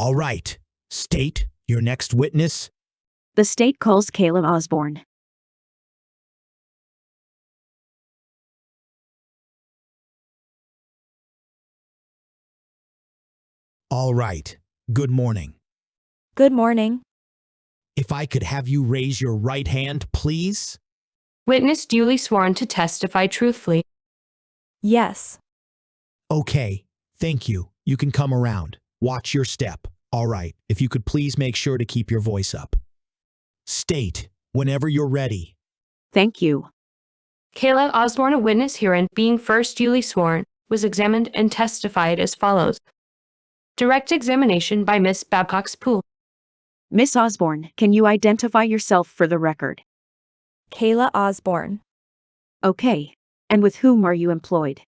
All right. State your next witness. The state calls Caleb Osborne. All right. Good morning. Good morning. If I could have you raise your right hand, please. Witness duly sworn to testify truthfully. Yes. Okay. Thank you. You can come around. Watch your step. All right. If you could please make sure to keep your voice up. State whenever you're ready. Thank you. Caleb Osborne, a witness herein, being first duly sworn, was examined and testified as follows. Direct examination by Miss Babcock's Poole. Miss Osborne, can you identify yourself for the record? Kayla Osborne. Okay. And with whom are you employed?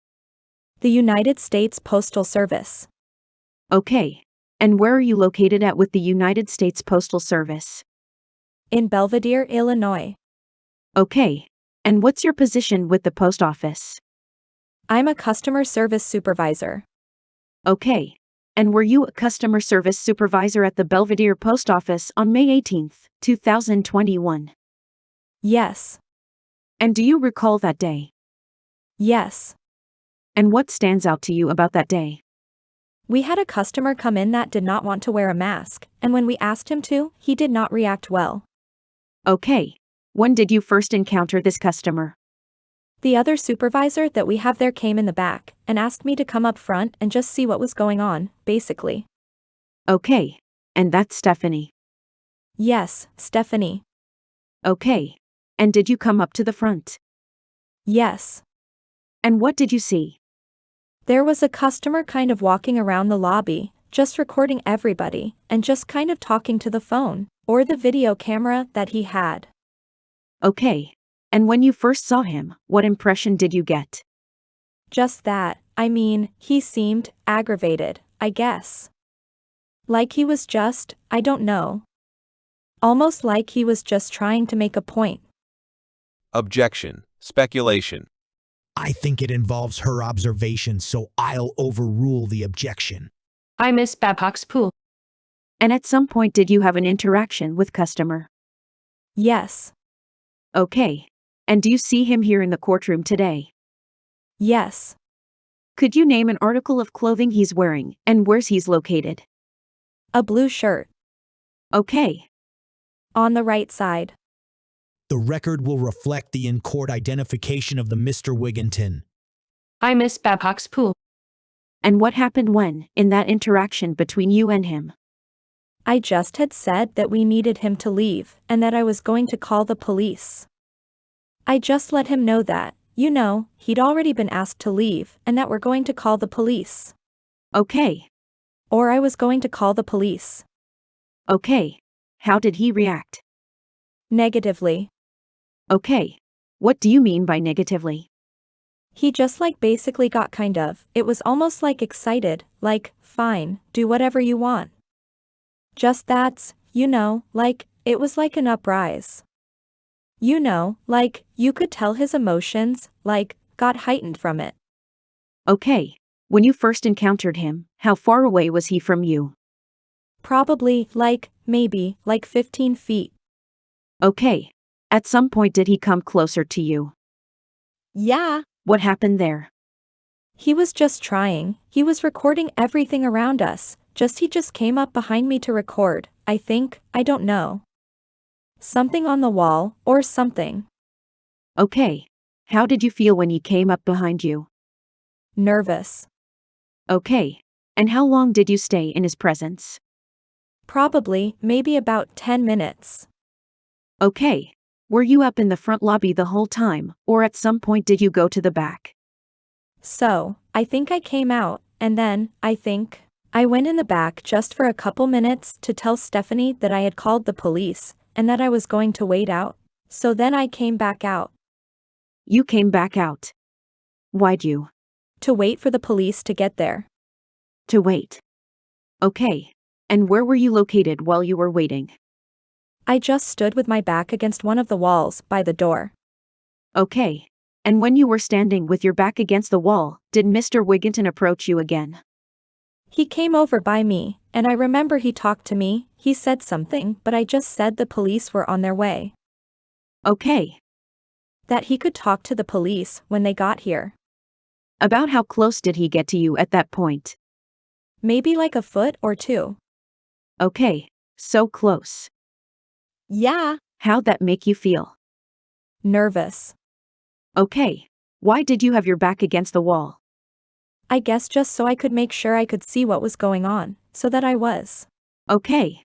The United States Postal Service. Okay. And where are you located at with the United States Postal Service? In Belvidere, Illinois. Okay. And what's your position with the post office? I'm a customer service supervisor. Okay. And were you a customer service supervisor at the Belvidere Post Office on May 18, 2021? Yes. And do you recall that day? Yes. And what stands out to you about that day? We had a customer come in that did not want to wear a mask, and when we asked him to, he did not react well. Okay. When did you first encounter this customer? The other supervisor that we have there came in the back and asked me to come up front and just see what was going on, basically. Okay. And that's Stephanie. Yes, Stephanie. Okay. And did you come up to the front? Yes. And what did you see? There was a customer kind of walking around the lobby, just recording everybody, and just kind of talking to the phone, or the video camera that he had. Okay. And when you first saw him, what impression did you get? Just that, I mean, he seemed aggravated, I guess. Like he was just, I don't know. Almost like he was just trying to make a point. Objection. Speculation. I think it involves her observation, so I'll overrule the objection. I Miss Babcock's Poole. And at some point did you have an interaction with customer? Yes. Okay. And do you see him here in the courtroom today? Yes. Could you name an article of clothing he's wearing and where's he's located? A blue shirt. Okay. On the right side. The record will reflect the in-court identification of the Mr. Wigginton. I Miss Babcock's Poole. And what happened when, in that interaction between you and him? I just had said that we needed him to leave and that I was going to call the police. I just let him know that, he'd already been asked to leave and that we're going to call the police. Okay. Or I was going to call the police. Okay. How did he react? Negatively. Okay. What do you mean by negatively? He just basically got it was almost excited, fine, do whatever you want. Just that's, it was like an uprise. You could tell his emotions, got heightened from it. Okay. When you first encountered him, how far away was he from you? Probably, maybe, 15 feet. Okay. At some point did he come closer to you? Yeah. What happened there? He was just trying, he was recording everything around us, he just came up behind me to record, I don't know. Something on the wall, or something. Okay. How did you feel when he came up behind you? Nervous. Okay. And how long did you stay in his presence? Probably, maybe about 10 minutes. Okay. Were you up in the front lobby the whole time, or at some point did you go to the back? So, I think I came out, and then, I went in the back just for a couple minutes to tell Stephanie that I had called the police, and that I was going to wait out. So then I came back out. You came back out. Why'd you? To wait for the police to get there. To wait. Okay. And where were you located while you were waiting? I just stood with my back against one of the walls by the door. Okay. And when you were standing with your back against the wall, did Mr. Wigginton approach you again? He came over by me, and I remember he talked to me, he said something, but I just said the police were on their way. Okay. That he could talk to the police when they got here. About how close did he get to you at that point? Maybe like a foot or two. Okay. So close. Yeah. How'd that make you feel? Nervous. Okay. Why did you have your back against the wall? I guess just so I could make sure I could see what was going on, so that I was. Okay.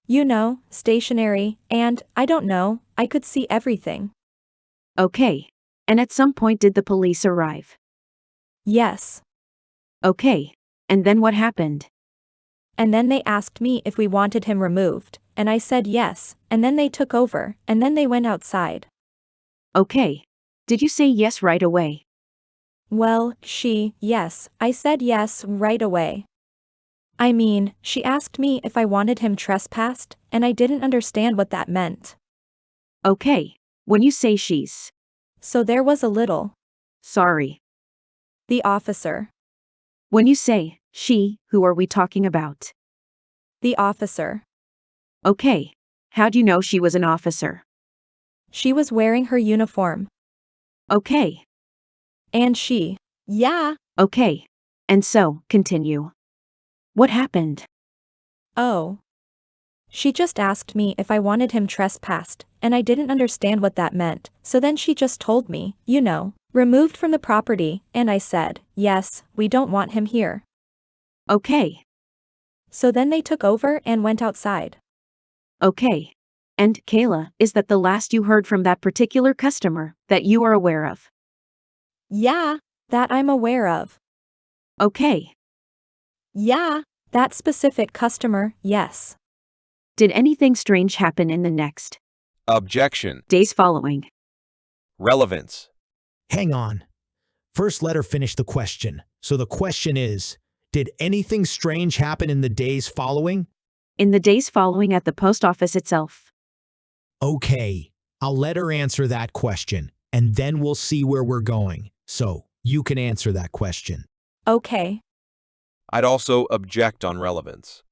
You know, stationary, and, I don't know, I could see everything. Okay. And at some point did the police arrive? Yes. Okay. And then what happened? And then they asked me if we wanted him removed, and I said yes, and then they took over, and then they went outside. Okay. Did you say yes right away? Well, yes, I said yes right away. I mean, she asked me if I wanted him trespassed, and I didn't understand what that meant. Okay. When you say she's. So there was a little. Sorry. The officer. When you say she, who are we talking about? The officer. Okay. How'd you know she was an officer? She was wearing her uniform. Okay. And she. Yeah. Okay. And so, continue. What happened? Oh. She just asked me if I wanted him trespassed, and I didn't understand what that meant, so then she just told me, you know, removed from the property, and I said, yes, we don't want him here. Okay. So then they took over and went outside. Okay. And, Kayla, is that the last you heard from that particular customer that you are aware of? Yeah. That I'm aware of. Okay. Yeah. That specific customer, yes. Did anything strange happen in the next Objection. days following? Relevance. Hang on. First, let her finish the question. So the question is, did anything strange happen in the days following? In the days following at the post office itself. Okay, I'll let her answer that question, and then we'll see where we're going. So, you can answer that question. Okay. I'd also object on relevance.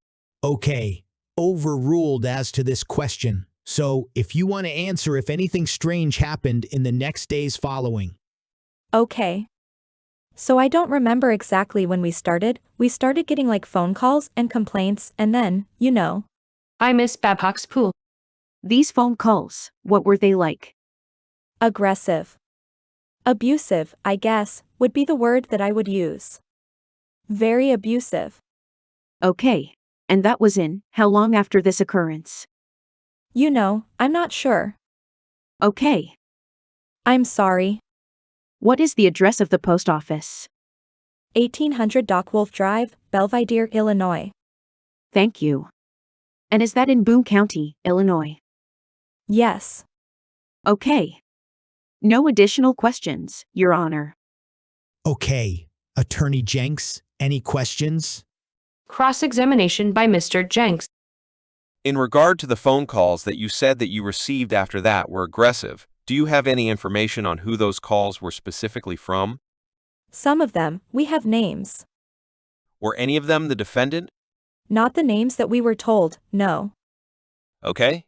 Okay, overruled as to this question. So, if you want to answer if anything strange happened in the next days following. Okay. So I don't remember exactly when we started getting like phone calls and complaints, and then, you know. I miss Babcock's Poole. These phone calls, what were they like? Aggressive. Abusive, I guess, would be the word that I would use. Very abusive. Okay. And that was in how long after this occurrence? You know, I'm not sure. Okay. I'm sorry. What is the address of the post office? 1800 Dockwolf Drive, Belvidere, Illinois. Thank you. And is that in Boone County, Illinois? Yes. Okay. No additional questions, Your Honor. Okay, Attorney Jenks, any questions? Cross-examination by Mr. Jenks. In regard to the phone calls that you said that you received after that were aggressive, do you have any information on who those calls were specifically from? Some of them, we have names. Were any of them the defendant? Not the names that we were told, no. Okay.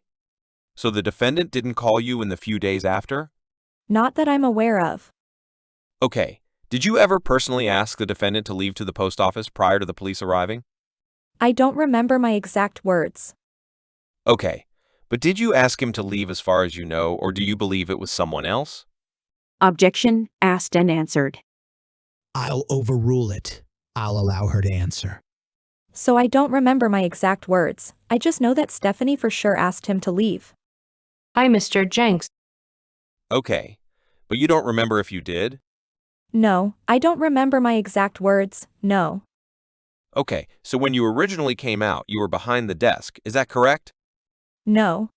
So the defendant didn't call you in the few days after? Not that I'm aware of. Okay. Did you ever personally ask the defendant to leave to the post office prior to the police arriving? I don't remember my exact words. Okay. But did you ask him to leave as far as you know, or do you believe it was someone else? Objection, asked and answered. I'll overrule it. I'll allow her to answer. So I don't remember my exact words, I just know that Stephanie for sure asked him to leave. I, Mr. Jenks. Okay. But you don't remember if you did? No, I don't remember my exact words, no. Okay, so when you originally came out, you were behind the desk, is that correct? No.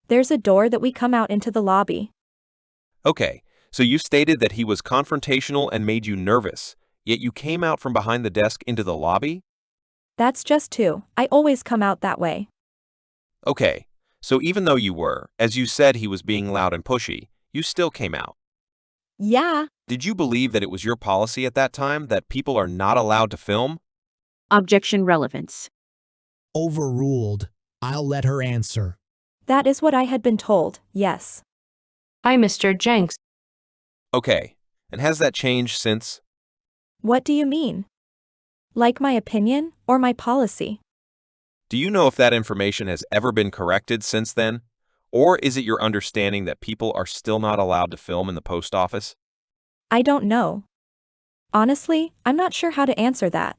There's a door that we come out into the lobby. Okay, so you stated that he was confrontational and made you nervous, yet you came out from behind the desk into the lobby? That's just two, I always come out that way. Okay, so even though you were, as you said he was being loud and pushy, you still came out. Yeah. Did you believe that it was your policy at that time that people are not allowed to film? Objection, relevance. Overruled. I'll let her answer. That is what I had been told, yes. Hi, Mr. Jenks. Okay, and has that changed since? What do you mean? Like my opinion or my policy? Do you know if that information has ever been corrected since then? Or is it your understanding that people are still not allowed to film in the post office? I don't know. Honestly, I'm not sure how to answer that.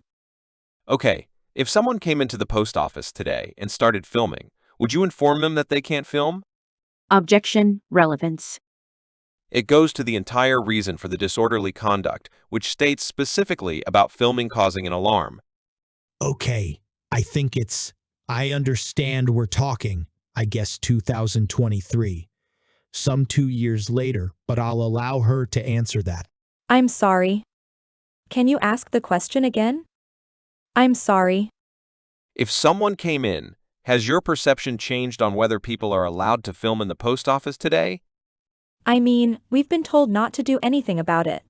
Okay, if someone came into the post office today and started filming, would you inform them that they can't film? Objection, relevance. It goes to the entire reason for the disorderly conduct, which states specifically about filming causing an alarm. Okay, I understand we're talking, I guess 2023. Some 2 years later, but I'll allow her to answer that. I'm sorry. Can you ask the question again? I'm sorry. If someone came in, has your perception changed on whether people are allowed to film in the post office today? I mean, we've been told not to do anything about it.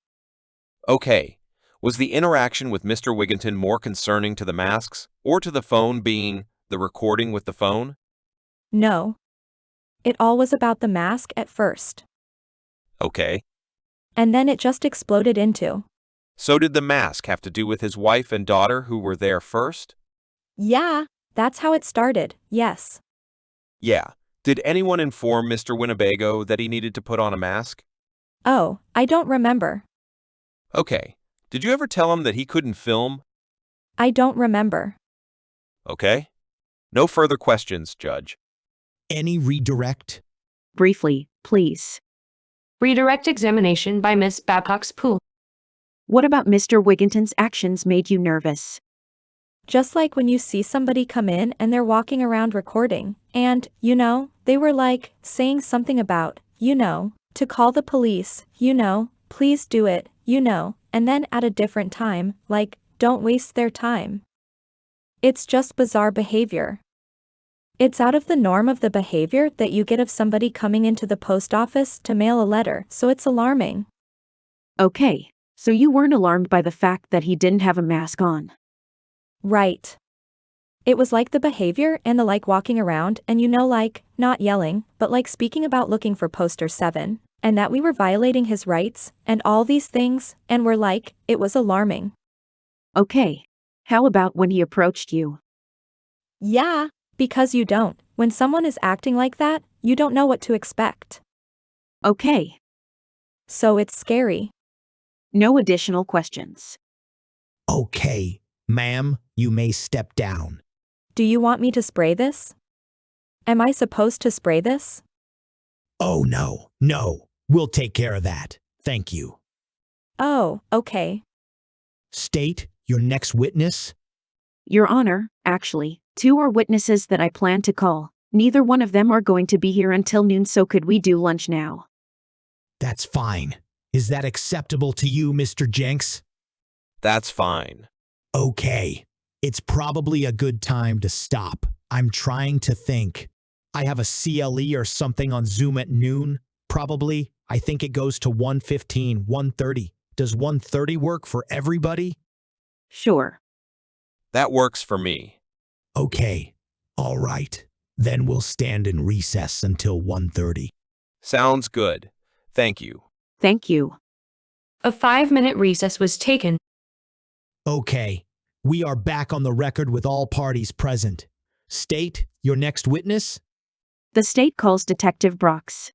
Okay. Was the interaction with Mr. Wigginton more concerning to the masks, or to the phone being the recording with the phone? No. It all was about the mask at first. Okay. And then it just exploded into. So did the mask have to do with his wife and daughter who were there first? Yeah. That's how it started, yes. Yeah. Did anyone inform Mr. Winnebago that he needed to put on a mask? Oh, I don't remember. Okay. Did you ever tell him that he couldn't film? I don't remember. Okay. No further questions, Judge. Any redirect? Briefly, please. Redirect examination by Miss Babcock's Poole. What about Mr. Wigginton's actions made you nervous? Just like when you see somebody come in and they're walking around recording, and, they were like, saying something about, to call the police, please do it, and then at a different time, like, don't waste their time. It's just bizarre behavior. It's out of the norm of the behavior that you get of somebody coming into the post office to mail a letter, so it's alarming. Okay, so you weren't alarmed by the fact that he didn't have a mask on. Right. It was like the behavior and the like walking around and like, not yelling, but like speaking about looking for poster 7, and that we were violating his rights, and all these things, and we're like, it was alarming. Okay. How about when he approached you? Yeah. Because you don't. When someone is acting like that, you don't know what to expect. Okay. So it's scary. No additional questions. Okay, ma'am, you may step down. Do you want me to spray this? Am I supposed to spray this? Oh, no. We'll take care of that. Thank you. Oh, okay. State your next witness. Your Honor, actually, 2 are witnesses that I plan to call. Neither one of them are going to be here until noon, so could we do lunch now? That's fine. Is that acceptable to you, Mr. Jenks? That's fine. Okay. It's probably a good time to stop. I'm trying to think. I have a CLE or something on Zoom at noon, probably. I think it goes to 1:15, 1:30. Does 1:30 work for everybody? Sure. That works for me. Okay. All right. Then we'll stand in recess until 1:30. Sounds good. Thank you. Thank you. A 5-minute recess was taken. Okay. We are back on the record with all parties present. State your next witness. The state calls Detective Brox.